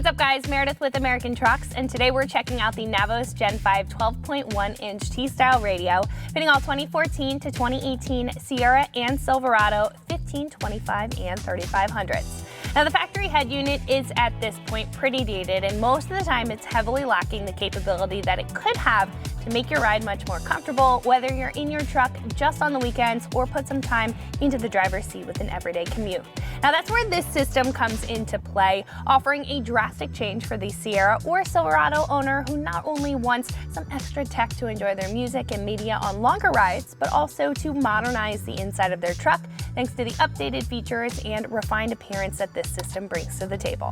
What's up guys, Meredith with American Trucks, and today we're checking out the Navos Gen 5 12.1 inch T-Style radio, fitting all 2014 to 2018 Sierra and Silverado 15, 25, and 3500s. Now the factory head unit is at this point pretty dated, and most of the time it's heavily lacking the capability that it could have to make your ride much more comfortable, whether you're in your truck just on the weekends or put some time into the driver's seat with an everyday commute. Now that's where this system comes into play, offering a drastic change for the Sierra or Silverado owner who not only wants some extra tech to enjoy their music and media on longer rides, but also to modernize the inside of their truck thanks to the updated features and refined appearance that this system brings to the table.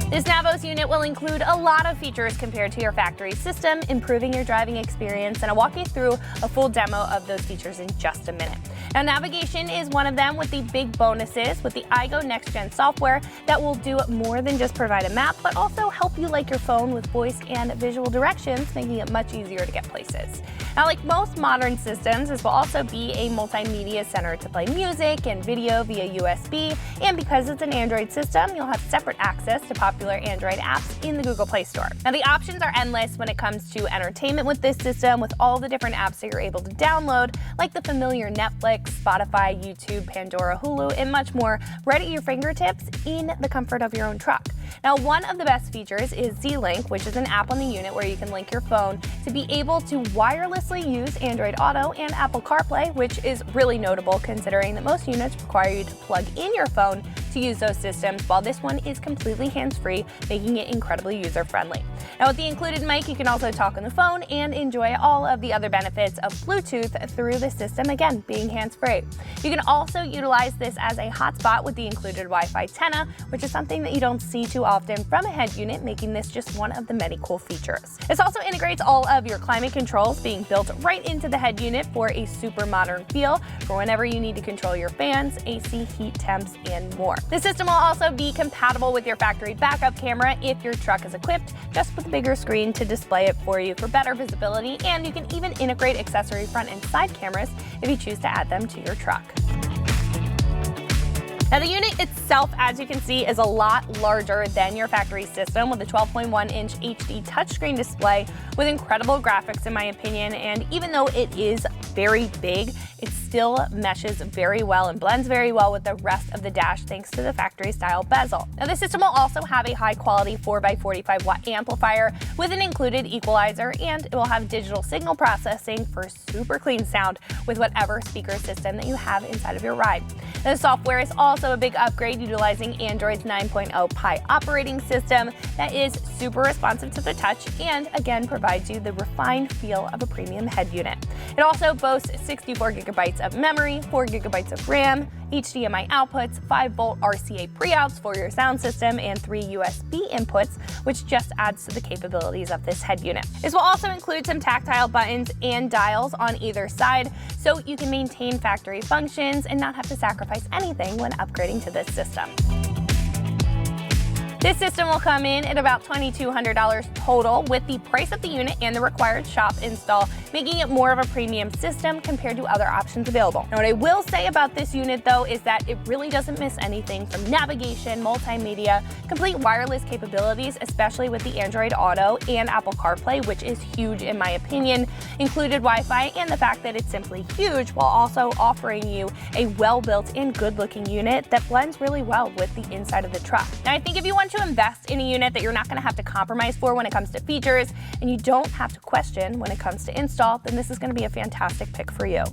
This Navos unit will include a lot of features compared to your factory system, improving your driving experience, and I'll walk you through a full demo of those features in just a minute. Now, navigation is one of them with the big bonuses with the iGo Next Gen software that will do more than just provide a map, but also help you like your phone with voice and visual directions, making it much easier to get places. Now, like most modern systems, this will also be a multimedia center to play music and video via USB, and because it's an Android system, you'll have separate access to popular Android apps in the Google Play Store. Now, the options are endless when it comes to entertainment with this system, with all the different apps that you're able to download, like the familiar Netflix, Spotify, YouTube, Pandora, Hulu, and much more, right at your fingertips in the comfort of your own truck. Now, one of the best features is Z-Link, which is an app on the unit where you can link your phone to be able to wirelessly use Android Auto and Apple CarPlay, which is really notable considering that most units require you to plug in your phone to use those systems, while this one is completely hands-free, making it incredibly user-friendly. Now, with the included mic, you can also talk on the phone and enjoy all of the other benefits of Bluetooth through the system, again, being hands-free. You can also utilize this as a hotspot with the included Wi-Fi antenna, which is something that you don't see too often from a head unit, making this just one of the many cool features. This also integrates all of your climate controls, being built right into the head unit for a super modern feel for whenever you need to control your fans, AC, heat temps, and more. The system will also be compatible with your factory backup camera if your truck is equipped, just with a bigger screen to display it for you for better visibility, and you can even integrate accessory front and side cameras if you choose to add them to your truck. Now, the unit itself, as you can see, is a lot larger than your factory system with a 12.1 inch HD touchscreen display with incredible graphics, in my opinion, and even though it is very big, it still meshes very well and blends very well with the rest of the dash thanks to the factory style bezel. Now, the system will also have a high quality 4x45 watt amplifier with an included equalizer, and it will have digital signal processing for super clean sound with whatever speaker system that you have inside of your ride. The software is also a big upgrade utilizing Android's 9.0 Pie operating system that is super responsive to the touch and again provides you the refined feel of a premium head unit. It also boasts 64 gigabytes of memory, 4 gigabytes of RAM, HDMI outputs, 5-volt RCA pre-outs for your sound system, and 3 USB inputs, which just adds to the capabilities of this head unit. This will also include some tactile buttons and dials on either side, so you can maintain factory functions and not have to sacrifice anything when upgrading to this system. This system will come in at about $2,200 total with the price of the unit and the required shop install, making it more of a premium system compared to other options available. Now, what I will say about this unit though is that it really doesn't miss anything from navigation, multimedia, complete wireless capabilities, especially with the Android Auto and Apple CarPlay, which is huge in my opinion, included Wi-Fi, and the fact that it's simply huge while also offering you a well-built and good-looking unit that blends really well with the inside of the truck. Now, I think if you want to invest in a unit that you're not going to have to compromise for when it comes to features, and you don't have to question when it comes to install, then this is going to be a fantastic pick for you.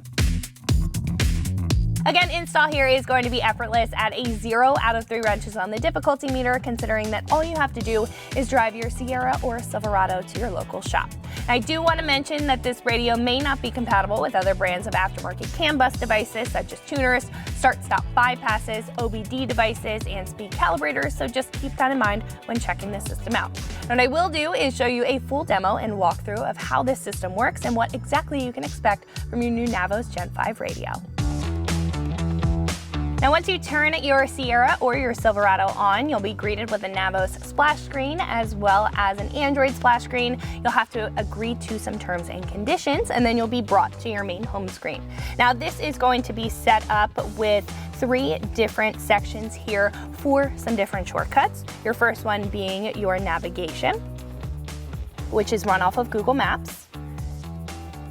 Again, install here is going to be effortless at a 0 out of 3 wrenches on the difficulty meter, considering that all you have to do is drive your Sierra or Silverado to your local shop. I do want to mention that this radio may not be compatible with other brands of aftermarket CAN bus devices such as tuners, start-stop bypasses, OBD devices, and speed calibrators, so just keep that in mind when checking this system out. What I will do is show you a full demo and walkthrough of how this system works and what exactly you can expect from your new Navos Gen 5 radio. Now, once you turn your Sierra or your Silverado on, you'll be greeted with a Navos splash screen as well as an Android splash screen. You'll have to agree to some terms and conditions, and then you'll be brought to your main home screen. Now, this is going to be set up with 3 different sections here for some different shortcuts. Your first one being your navigation, which is run off of Google Maps.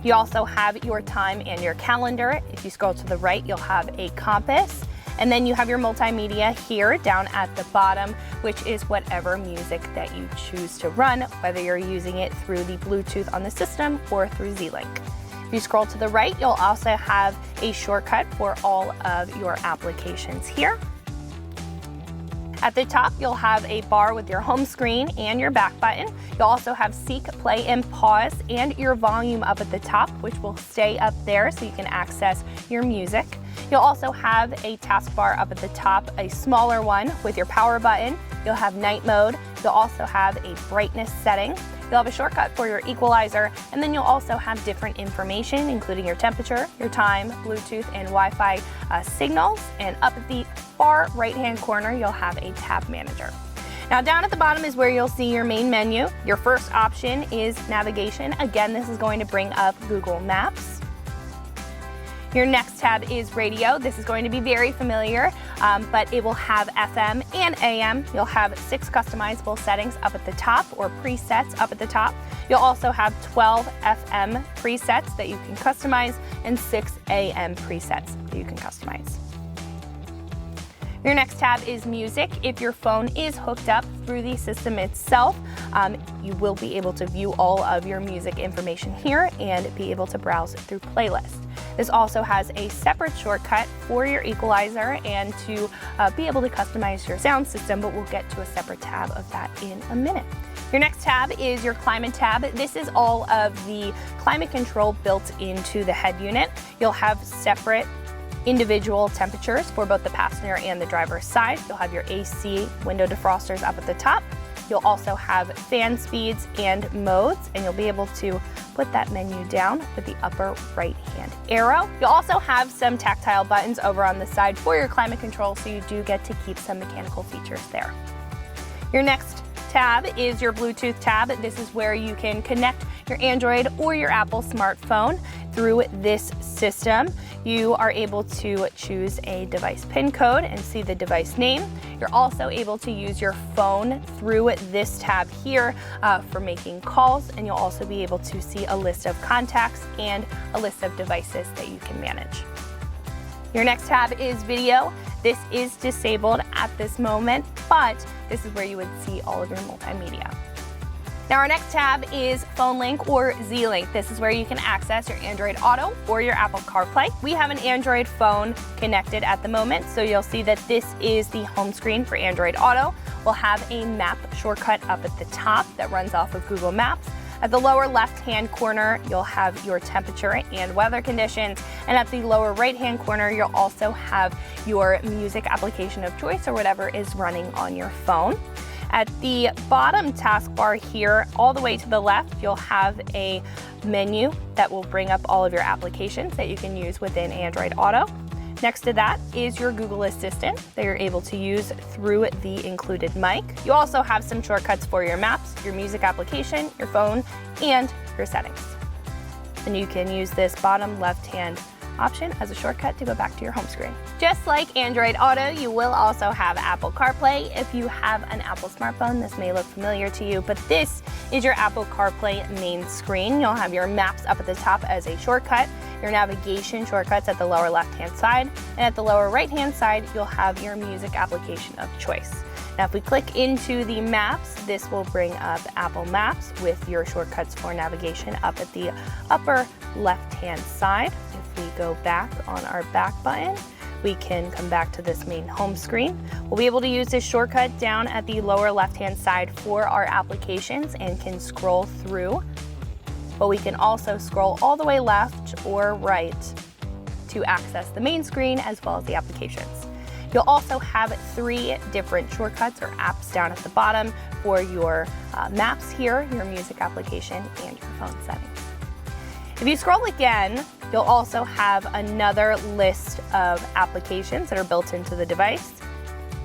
You also have your time and your calendar. If you scroll to the right, you'll have a compass. And then you have your multimedia here down at the bottom, which is whatever music that you choose to run, whether you're using it through the Bluetooth on the system or through Z-Link. If you scroll to the right, you'll also have a shortcut for all of your applications here. At the top, you'll have a bar with your home screen and your back button. You'll also have seek, play, and pause, and your volume up at the top, which will stay up there so you can access your music. You'll also have a taskbar up at the top, a smaller one with your power button. You'll have night mode. You'll also have a brightness setting. You'll have a shortcut for your equalizer, and then you'll also have different information, including your temperature, your time, Bluetooth, and Wi-Fi signals. And up at the far right-hand corner, you'll have a tab manager. Now down at the bottom is where you'll see your main menu. Your first option is navigation. Again, this is going to bring up Google Maps. Your next tab is radio. This is going to be very familiar, but it will have FM and AM. You'll have 6 customizable settings up at the top, or presets up at the top. You'll also have 12 FM presets that you can customize and 6 AM presets that you can customize. Your next tab is music. If your phone is hooked up through the system itself, you will be able to view all of your music information here and be able to browse it through playlists. This also has a separate shortcut for your equalizer and to be able to customize your sound system, but we'll get to a separate tab of that in a minute. Your next tab is your climate tab. This is all of the climate control built into the head unit. You'll have separate individual temperatures for both the passenger and the driver's side. You'll have your AC window defrosters up at the top. You'll also have fan speeds and modes, and you'll be able to put that menu down with the upper right-hand arrow. You'll also have some tactile buttons over on the side for your climate control, so you do get to keep some mechanical features there. Your next tab is your Bluetooth tab. This is where you can connect your Android or your Apple smartphone through this system. You are able to choose a device PIN code and see the device name. You're also able to use your phone through this tab here for making calls, and you'll also be able to see a list of contacts and a list of devices that you can manage. Your next tab is video. This is disabled at this moment, but this is where you would see all of your multimedia. Now our next tab is Phone Link or Z-Link. This is where you can access your Android Auto or your Apple CarPlay. We have an Android phone connected at the moment, so you'll see that this is the home screen for Android Auto. We'll have a map shortcut up at the top that runs off of Google Maps. At the lower left-hand corner, you'll have your temperature and weather conditions, and at the lower right-hand corner, you'll also have your music application of choice or whatever is running on your phone. At the bottom taskbar here, all the way to the left, you'll have a menu that will bring up all of your applications that you can use within Android Auto. Next to that is your Google Assistant that you're able to use through the included mic. You also have some shortcuts for your maps, your music application, your phone, and your settings. And you can use this bottom left-hand option as a shortcut to go back to your home screen. Just like Android Auto, you will also have Apple CarPlay. If you have an Apple smartphone, this may look familiar to you, but this is your Apple CarPlay main screen. You'll have your maps up at the top as a shortcut, your navigation shortcuts at the lower left-hand side, and at the lower right-hand side, you'll have your music application of choice. Now, if we click into the maps, this will bring up Apple Maps with your shortcuts for navigation up at the upper left-hand side. If we go back on our back button, we can come back to this main home screen. We'll be able to use this shortcut down at the lower left-hand side for our applications and can scroll through, but we can also scroll all the way left or right to access the main screen as well as the applications. You'll also have 3 different shortcuts or apps down at the bottom for your maps here, your music application, and your phone settings. If you scroll again, you'll also have another list of applications that are built into the device.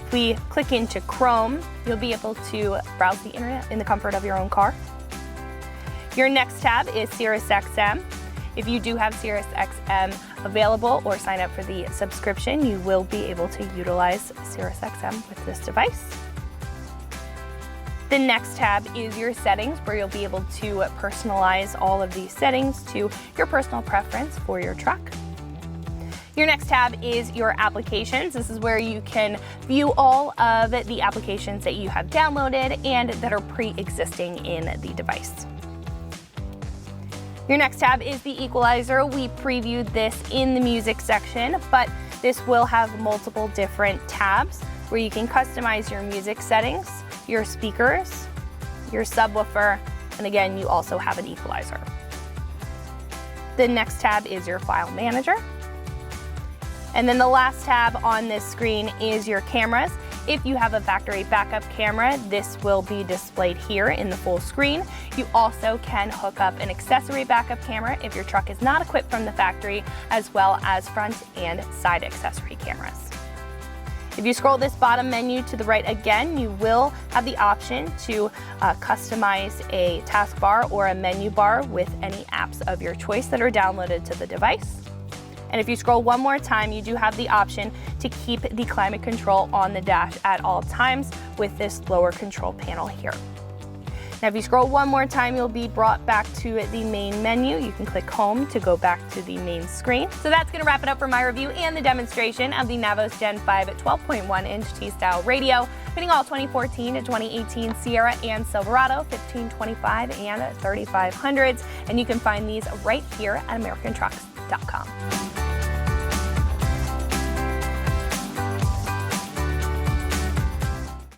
If we click into Chrome, you'll be able to browse the internet in the comfort of your own car. Your next tab is SiriusXM. If you do have SiriusXM available or sign up for the subscription, you will be able to utilize SiriusXM with this device. The next tab is your settings, where you'll be able to personalize all of these settings to your personal preference for your truck. Your next tab is your applications. This is where you can view all of the applications that you have downloaded and that are pre-existing in the device. Your next tab is the equalizer. We previewed this in the music section, but this will have multiple different tabs where you can customize your music settings, your speakers, your subwoofer, and again, you also have an equalizer. The next tab is your file manager. And then the last tab on this screen is your cameras. If you have a factory backup camera, this will be displayed here in the full screen. You also can hook up an accessory backup camera if your truck is not equipped from the factory, as well as front and side accessory cameras. If you scroll this bottom menu to the right again, you will have the option to customize a taskbar or a menu bar with any apps of your choice that are downloaded to the device. And if you scroll one more time, you do have the option to keep the climate control on the dash at all times with this lower control panel here. Now, if you scroll one more time, you'll be brought back to the main menu. You can click home to go back to the main screen. So that's going to wrap it up for my review and the demonstration of the Navos Gen 5 12.1-inch T-Style radio, fitting all 2014 to 2018 Sierra and Silverado 1525 and 3500s. And you can find these right here at AmericanTrucks.com.